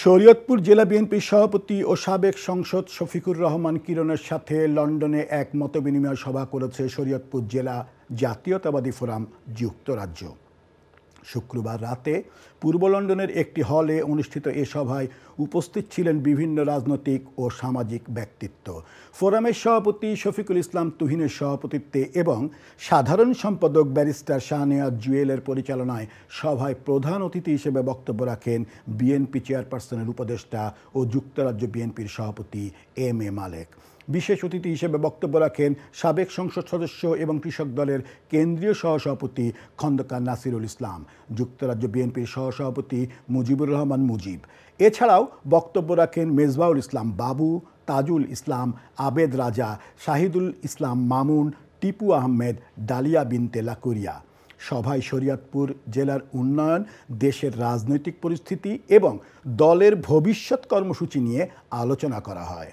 শরীয়তপুর জেলা বিএনপির সভাপতি ও সাবেক সংসদ শফিকুর রহমান কিরণের সাথে লন্ডনে এক মতবিনিময় সভা করেছে শরীয়তপুর জেলা জাতীয়তাবাদী ফোরাম যুক্তরাজ্য। শুক্রবার রাতে পূর্ব লন্ডনের একটি হলে অনুষ্ঠিত এ সভায় উপস্থিত ছিলেন বিভিন্ন রাজনৈতিক ও সামাজিক ব্যক্তিত্ব। ফোরামের সভাপতি শফিকুল ইসলাম তুহিনের সভাপতিত্বে এবং সাধারণ সম্পাদক ব্যারিস্টার শাহনেওয়াজ জুয়েলের পরিচালনায় সভায় প্রধান অতিথি হিসেবে বক্তব্য রাখেন বিএনপি চেয়ারপারসনের উপদেষ্টা ও যুক্তরাজ্য বিএনপির সভাপতি এম এ মালেক। বিশেষ অতিথি হিসেবে বক্তব্য রাখেন সাবেক সংসদ সদস্য এবং কৃষক দলের কেন্দ্রীয় সহসভাপতি খন্দকার নাসিরুল ইসলাম, যুক্তরাজ্য বিএনপির সহসভাপতি মুজিবুর রহমান মুজিব। এছাড়াও বক্তব্য রাখেন মেজবাউল ইসলাম বাবু, তাজুল ইসলাম, আবেদ রাজা, শাহিদুল ইসলাম মামুন, টিপু আহমেদ, ডালিয়া বিনতে লাকুরিয়া। সভায় শরীয়তপুর জেলার উন্নয়ন, দেশের রাজনৈতিক পরিস্থিতি এবং দলের ভবিষ্যৎ কর্মসূচি নিয়ে আলোচনা করা হয়।